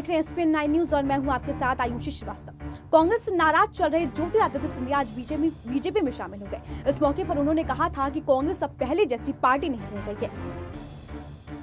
देख रहे हैं SPN 9 न्यूज और मैं हूं आपके साथ आयुषी श्रीवास्तव। कांग्रेस से नाराज चल रहे ज्योतिरादित्य सिंधिया आज बीजेपी में शामिल हो गए। इस मौके पर उन्होंने कहा था कि कांग्रेस अब पहले जैसी पार्टी नहीं रह गई है।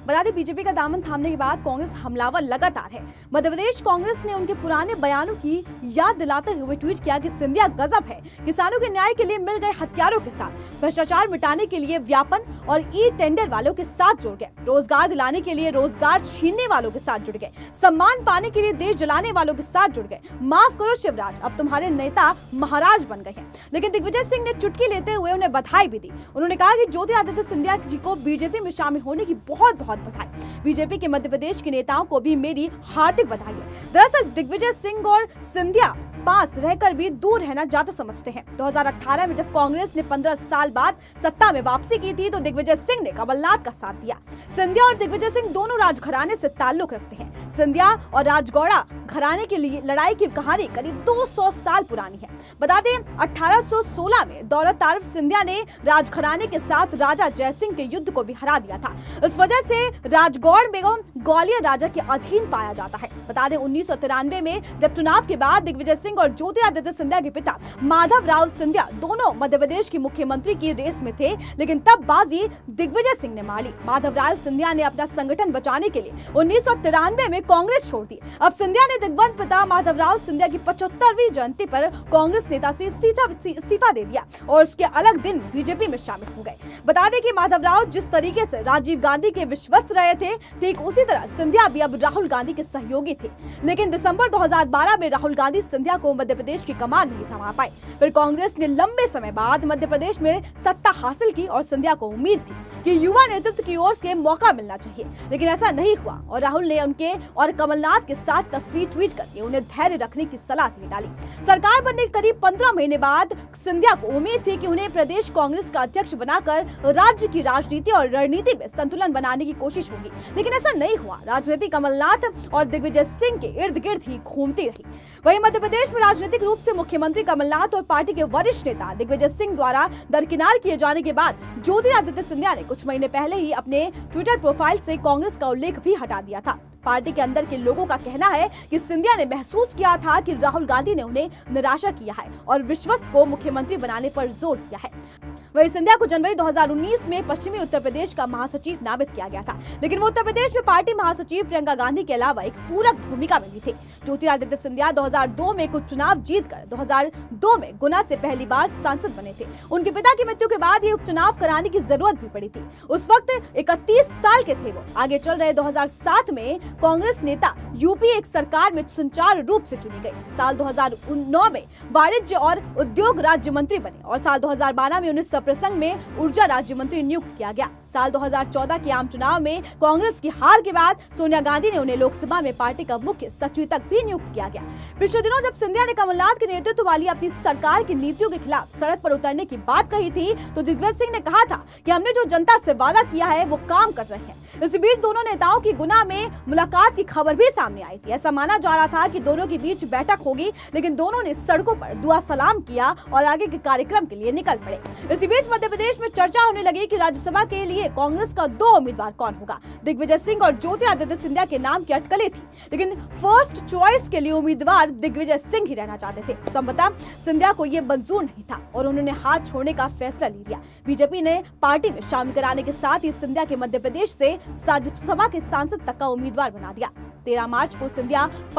बता दें, बीजेपी का दामन थामने के बाद कांग्रेस हमलावर लगातार है। मध्य प्रदेश कांग्रेस ने उनके पुराने बयानों की याद दिलाते हुए ट्वीट किया कि सिंधिया गजब है, किसानों के न्याय के लिए मिल गए हथियारों के साथ, भ्रष्टाचार मिटाने के लिए व्यापन और ई टेंडर वालों के साथ जुड़ गए, रोजगार दिलाने के लिए रोजगार छीनने वालों के साथ जुड़ गए, सम्मान पाने के लिए देश जलाने वालों के साथ जुड़ गए। माफ करो शिवराज, अब तुम्हारे नेता महाराज बन गए हैं। लेकिन दिग्विजय सिंह ने चुटकी लेते हुए उन्हें बधाई भी दी। उन्होंने कहा कि ज्योतिरादित्य सिंधिया जी को बीजेपी में शामिल होने की बहुत बधाई। बीजेपी के मध्य प्रदेश के नेताओं को भी मेरी हार्दिक बधाई है। दरअसल दिग्विजय सिंह और सिंधिया पास रहकर भी दूर रहना ज्यादा समझते हैं। 2018 में जब कांग्रेस ने 15 साल बाद सत्ता में वापसी की थी तो दिग्विजय सिंह ने कमलनाथ का साथ दिया। सिंधिया और दिग्विजय सिंह दोनों राजघराने से ताल्लुक रखते हैं। सिंधिया और राजगौड़ा घराने के लिए लड़ाई की कहानी करीब 200 साल पुरानी है। बता दें, 1816 में दौलत तारफ सिंधिया ने राजघराने के साथ राजा जयसिंह के युद्ध को भी हरा दिया था। इस वजह से राजगौड़ बेगम ग्वालियर राजा के अधीन पाया जाता है। बता दें, 1993 में जब चुनाव के बाद दिग्विजय सिंह और ज्योतिरादित्य सिंधिया के पिता माधवराव सिंधिया दोनों मध्य प्रदेश के मुख्यमंत्री की रेस में थे, लेकिन तब बाजी दिग्विजय सिंह ने मार ली। माधवराव सिंधिया ने अपना संगठन बचाने के लिए 1993 में कांग्रेस छोड़ दी। अब सिंधिया ने दिग्वंत पिता माधवराव सिंधिया की 75वीं जयंती पर कांग्रेस नेता से इस्तीफा दे दिया और उसके अलग दिन बीजेपी में शामिल हो गए। बता दें कि माधवराव जिस तरीके से राजीव गांधी के विश्वस्त रहे थे, ठीक उसी तरह सिंधिया भी अब राहुल गांधी के सहयोगी थे। लेकिन दिसंबर 2012 में राहुल गांधी सिंधिया को मध्य प्रदेश की कमान नहीं थमा पाए। फिर कांग्रेस ने लंबे समय बाद मध्य प्रदेश में सत्ता हासिल की और सिंधिया को उम्मीद थी कि युवा नेतृत्व की ओर से मौका मिलना चाहिए, लेकिन ऐसा नहीं हुआ और राहुल ने उनके और कमलनाथ के साथ तस्वीर ट्वीट करके उन्हें धैर्य रखने की सलाह दे डाली। सरकार बनने के करीब 15 महीने बाद सिंधिया को उम्मीद थी कि उन्हें प्रदेश कांग्रेस का अध्यक्ष बनाकर राज्य की राजनीति और रणनीति में संतुलन बनाने की कोशिश होगी, लेकिन ऐसा नहीं हुआ। राजनीति कमलनाथ और दिग्विजय सिंह के इर्द गिर्द ही घूमती रही। वहीं मध्य प्रदेश में राजनीतिक रूप से मुख्यमंत्री कमलनाथ और पार्टी के वरिष्ठ नेता दिग्विजय सिंह द्वारा दरकिनार किए जाने के बाद ज्योतिरादित्य सिंधिया ने कुछ महीने पहले ही अपने ट्विटर प्रोफाइल से कांग्रेस का उल्लेख भी हटा दिया था। पार्टी के अंदर के लोगों का कहना है कि सिंधिया ने महसूस किया था कि राहुल गांधी ने उन्हें निराशा किया है और विश्वस्त को मुख्यमंत्री बनाने पर जोर दिया है। वहीं सिंधिया को जनवरी 2019 में पश्चिमी उत्तर प्रदेश का महासचिव नामित किया गया था, लेकिन वो उत्तर प्रदेश में पार्टी महासचिव प्रियंका गांधी के अलावा एक पूरक भूमिका में भी थे। ज्योतिरादित्य सिंधिया 2002 में कुछ चुनाव जीतकर 2002 में गुना से पहली बार सांसद बने थे। उनके पिता की मृत्यु के बाद ये उपचुनाव कराने की जरूरत भी पड़ी थी। उस वक्त 31 साल के थे वो। आगे चल रहे 2007 में कांग्रेस नेता यूपीए एक सरकार में सुचारू रूप से चुनी गई। साल 2009 में वाणिज्य और उद्योग राज्य मंत्री बने और साल 2012 में उन्हें प्रसंग में ऊर्जा राज्य मंत्री नियुक्त किया गया। साल 2014 के आम चुनाव में कांग्रेस की हार के बाद सोनिया गांधी ने उन्हें लोकसभा में पार्टी का मुख्य सचेतक भी नियुक्त किया गया। पिछले दिनों जब सिंधिया ने कमलनाथ के नेतृत्व वाली अपनी सरकार की नीतियों के खिलाफ सड़क पर उतरने की बात कही थी तो दिग्विजय सिंह ने कहा था कि हमने जो जनता से वादा किया है वो काम कर रहे हैं। इसी बीच दोनों नेताओं की गुना में मुलाकात की खबर भी सामने आई थी। ऐसा माना जा रहा था कि दोनों के बीच बैठक होगी, लेकिन दोनों ने सड़कों पर दुआ सलाम किया और आगे के कार्यक्रम के लिए निकल पड़े। इसी बीच मध्य प्रदेश में चर्चा होने लगी कि राज्यसभा के लिए कांग्रेस का 2 उम्मीदवार कौन होगा। दिग्विजय सिंह और ज्योतिरादित्य सिंधिया के नाम की अटकलें थी, लेकिन फर्स्ट चॉइस के लिए उम्मीदवार दिग्विजय सिंह ही रहना चाहते थे। संभवतः सिंधिया को यह मंजूर नहीं था और उन्होंने हाथ छोड़ने का फैसला ले लिया। बीजेपी ने पार्टी में शामिल कराने के साथ ही सिंधिया के मध्य प्रदेश से राज्यसभा के सांसद तक का उम्मीदवार बना दिया। 13 मार्च को सिंधिया ने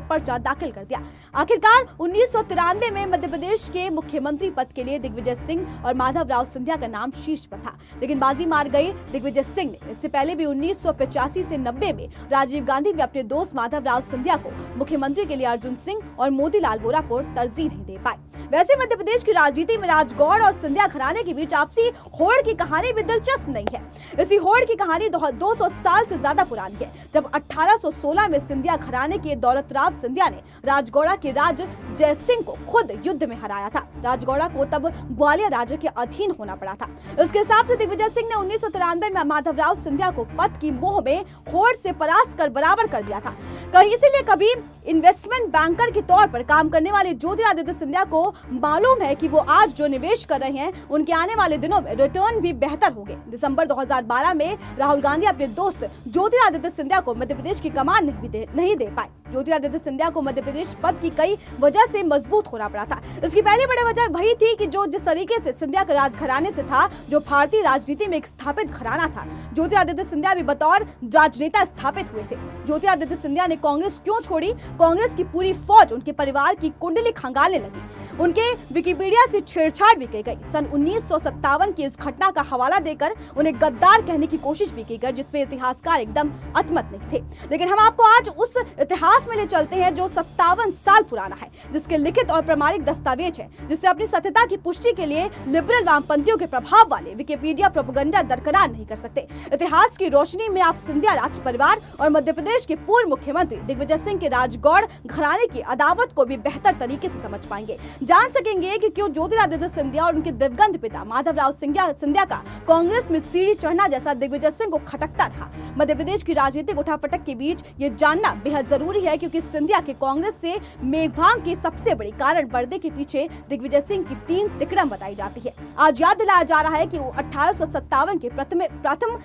पर्चा दाखिल कर दिया। आखिरकार 1993 में मध्य प्रदेश के मुख्यमंत्री पद के लिए दिग्विजय सिंह और माधवराव सिंधिया का नाम शीर्ष पर था, लेकिन बाजी मार गई दिग्विजय सिंह ने। इससे पहले भी 1985 से 90 में राजीव गांधी भी अपने दोस्त माधवराव सिंधिया को मुख्यमंत्री के लिए अर्जुन सिंह और मोतीलाल वोरा को तरजीह नहीं दे पाए। वैसे मध्य प्रदेश की राजनीति में राजगौड़ और सिंधिया घराने के बीच आपसी होड़ की कहानी भी दिलचस्प नहीं है। इसी होड़ की कहानी 200 साल से ज्यादा पुरानी है। जब 1816 में सिंधिया घराने के दौलतराव सिंधिया ने राजगौड़ा के राज जयसिंह को खुद युद्ध में हराया था। राजगौड़ा को तब ग्वालियर राज्य के अधीन होना पड़ा था। इसके हिसाब से दिग्विजय सिंह ने 1993 में माधवराव सिंधिया को पद की मोह में होड़ से परास्त कर बराबर कर दिया था। इसीलिए कभी इन्वेस्टमेंट बैंकर के तौर पर काम करने वाले ज्योतिरादित्य सिंधिया को मालूम है कि वो आज जो निवेश कर रहे हैं उनके आने वाले दिनों में रिटर्न भी बेहतर होंगे। दिसंबर 2012 में राहुल गांधी अपने दोस्त ज्योतिरादित्य सिंधिया को मध्य प्रदेश की कमान नहीं दे पाए। ज्योतिरादित्य सिंधिया को मध्य प्रदेश पद की कई वजह से मजबूत होना पड़ा था। इसकी पहली बड़ी वजह वही थी कि जिस तरीके से सिंधिया का राजघराने से था, जो भारतीय राजनीति में एक स्थापित घराना था। ज्योतिरादित्य सिंधिया भी बतौर राजनेता स्थापित हुए थे। ज्योतिरादित्य सिंधिया ने कांग्रेस क्यों छोड़ी? कांग्रेस की पूरी फौज उनके परिवार की कुंडली खंगालने लगी। उनके विकिपीडिया से छेड़छाड़ भी की गई। सन 1957 की इस घटना का हवाला देकर उन्हें गद्दार कहने की कोशिश भी की गई, जिसपे इतिहासकार एकदम अतमत नहीं थे। लेकिन हम आपको आज उस इतिहास में ले चलते हैं जो 57 साल पुराना है, जिसके लिखित और प्रमाणिक दस्तावेज है, जिससे अपनी सत्यता की पुष्टि के लिए लिबरल वामपंथियों के प्रभाव वाले विकिपीडिया प्रोपेगेंडा दरकिनार नहीं कर सकते। इतिहास की रोशनी में आप सिंधिया राज परिवार और मध्य प्रदेश के पूर्व मुख्यमंत्री दिग्विजय सिंह के राजगौड़ घराने की अदावत को भी बेहतर तरीके से समझ पाएंगे। जान सकेंगे कि क्यों ज्योतिरादित्य सिंधिया और उनके दिवंगत पिता माधवराव सिंधिया का कांग्रेस में सीढ़ी चढ़ना जैसा दिग्विजय सिंह को खटकता रहा। मध्य प्रदेश की राजनीतिक उठापटक के बीच ये जानना बेहद जरूरी है, क्योंकि सिंधिया के कांग्रेस से मेघभांग की सबसे बड़ी कारण पर्दे के पीछे दिग्विजय सिंह की 3 तिकड़म बताई जाती है। आज याद दिलाया जा रहा है कि 1857 के प्रथम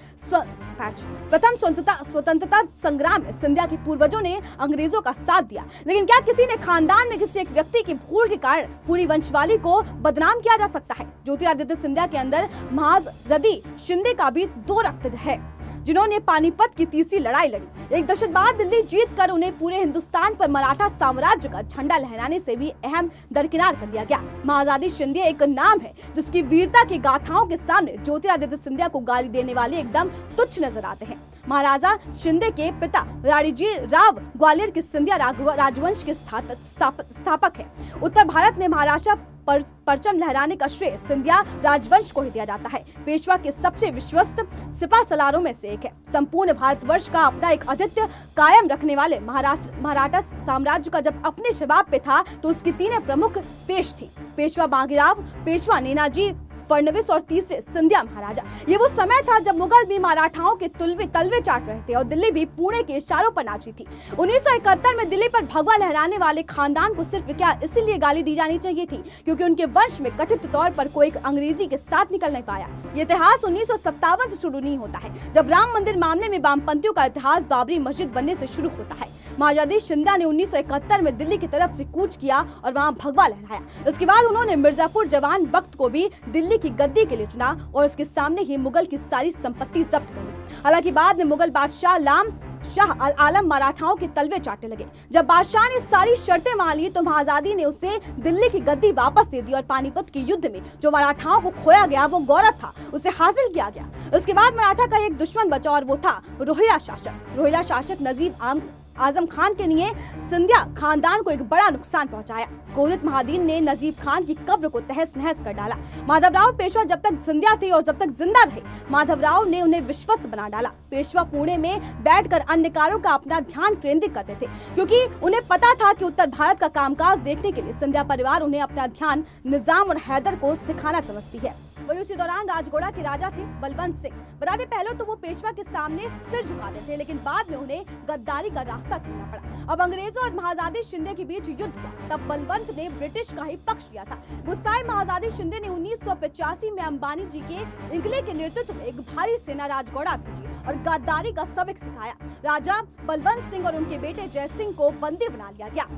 स्वतंत्रता संग्राम में सिंधिया के पूर्वजों ने अंग्रेजों का साथ दिया। लेकिन क्या किसी ने खानदान में किसी एक व्यक्ति की भूल के कारण पूरी वंशवाली को बदनाम किया जा सकता है? ज्योतिरादित्य सिंधिया के अंदर महाजदी शिंदे का भी 2 रक्त है, जिन्होंने पानीपत की तीसरी लड़ाई लड़ी। एक दशक बाद दिल्ली जीतकर उन्हें पूरे हिंदुस्तान पर मराठा साम्राज्य का झंडा लहराने से भी अहम दरकिनार कर दिया गया। महाजदी शिंदे एक नाम है जिसकी वीरता की गाथाओं के सामने ज्योतिरादित्य सिंधिया को गाली देने वाले एकदम तुच्छ नजर आते हैं। महाराजा शिंदे के पिता राणीजी राव ग्वालियर के सिंधिया राजवंश के स्थापक है। उत्तर भारत में महाराष्ट्र परचम लहराने का श्रेय सिंधिया राजवंश को ही दिया जाता है। पेशवा के सबसे विश्वस्त सिपा सलारों में से एक है। संपूर्ण भारतवर्ष का अपना एक आधिपत्य कायम रखने वाले मराठा साम्राज्य का जब अपने शबाब पे था तो उसकी 3 प्रमुख पेश थी। पेशवा बाजीराव, पेशवा नेनाजी फडणवीस और तीसरे सिंधिया महाराजा। ये वो समय था जब मुगल भी मराठाओं के तलवे चाट रहे थे और दिल्ली भी पुणे के इशारों पर नाची थी। 1971 में दिल्ली पर भगवा लहराने वाले खानदान को सिर्फ क्या इसीलिए गाली दी जानी चाहिए थी क्योंकि उनके वंश में कथित तौर पर कोई अंग्रेजी के साथ निकल नहीं पाया। ये इतिहास 1957 से शुरू नहीं होता है, जब राम मंदिर मामले में वामपंथियों का इतिहास बाबरी मस्जिद बनने से शुरू होता है। महाजदी शिंदे ने 1971 में दिल्ली की तरफ से कूच किया और वहां भगवा लहराया। इसके बाद उन्होंने मिर्जापुर जवान बख्त को भी दिल्ली की गद्दी के लिए चुना और उसके सामने ही मुगल की सारी संपत्ति जब्त कर ली। हालांकि बाद में मुगल बादशाह शाह आलम मराठाओं के तलवे चाटने लगे। जब बादशाह ने सारी शर्तें मान ली तो महाजदी ने उसे दिल्ली की गद्दी वापस दे दी और पानीपत के युद्ध में जो मराठाओं को खोया गया वो गौरव था, उसे हासिल किया गया। उसके बाद मराठा का एक दुश्मन बचा और वो था रोहिला शासक। रोहिला शासक नजीब आजम खान के लिए सिंधिया खानदान को एक बड़ा नुकसान पहुंचाया। क्रोधित महादीन ने नजीब खान की कब्र को तहस नहस कर डाला। माधवराव पेशवा जब तक जिंदा थे और जब तक जिंदा रहे, माधवराव ने उन्हें विश्वस्त बना डाला। पेशवा पुणे में बैठकर अन्य कार्यों का अपना ध्यान केंद्रित करते थे क्योंकि उन्हें पता था कि उत्तर भारत का कामकाज देखने के लिए सिंधिया परिवार उन्हें अपना ध्यान निजाम और हैदर को सिखाना समझती है। वही उसी दौरान राजगोड़ा के राजा थे बलवंत सिंह। बता दें पहले तो वो पेशवा के सामने सिर झुकाते थे, लेकिन बाद में उन्हें गद्दारी का रास्ता चुनना पड़ा। अब अंग्रेजों और महाजदी शिंदे के बीच युद्ध हुआ, तब बलवंत ने ब्रिटिश का ही पक्ष लिया था। गुस्साए महाजदी शिंदे ने 1985 में अंबानी जी के इंगले के नेतृत्व में एक भारी सेना राजगोड़ा भेजी और गद्दारी का सबक सिखाया। राजा बलवंत सिंह और उनके बेटे जय सिंह को बंदी बना लिया गया।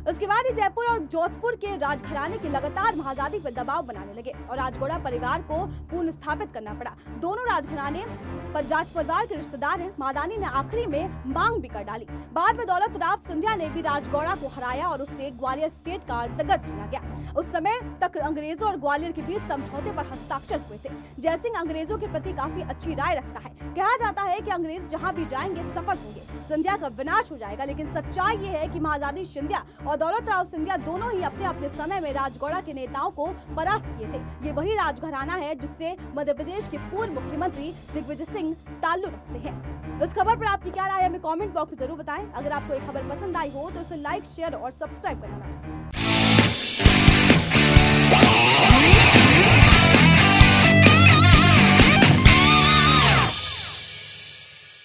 उसके बाद ही जयपुर और जोधपुर के राजघराने के लगातार महाजदी पर दबाव बनाने लगे और राजगोड़ा परिवार को पुनः स्थापित करना पड़ा। दोनों राजघराने पर राज परिवार के रिश्तेदार हैं। महादानी ने आखिरी में मांग भी कर डाली। बाद में दौलत राव सिंधिया ने भी राजगोड़ा को हराया और उससे ग्वालियर स्टेट का अंतर्गत किया गया। उस समय तक अंग्रेजों और ग्वालियर के बीच समझौते पर हस्ताक्षर हुए थे। जयसिंह अंग्रेजों के प्रति काफी अच्छी राय रखता है। कहा जाता है कि अंग्रेज जहाँ भी जाएंगे सफल होंगे, सिंधिया का विनाश हो जाएगा। लेकिन सच्चाई ये है कि महाजदी शिंदिया और दौलत राव सिंधिया दोनों ही अपने अपने समय में राजगोड़ा के नेताओं को परास्त किए थे। ये वही राजघराना है जिससे मध्य प्रदेश के पूर्व मुख्यमंत्री दिग्विजय सिंह ताल्लुक रखते हैं। इस खबर पर आपकी क्या राय है, हमें कमेंट बॉक्स में जरूर बताएं। अगर आपको ये खबर पसंद आई हो तो इसे लाइक, शेयर और सब्सक्राइब करना।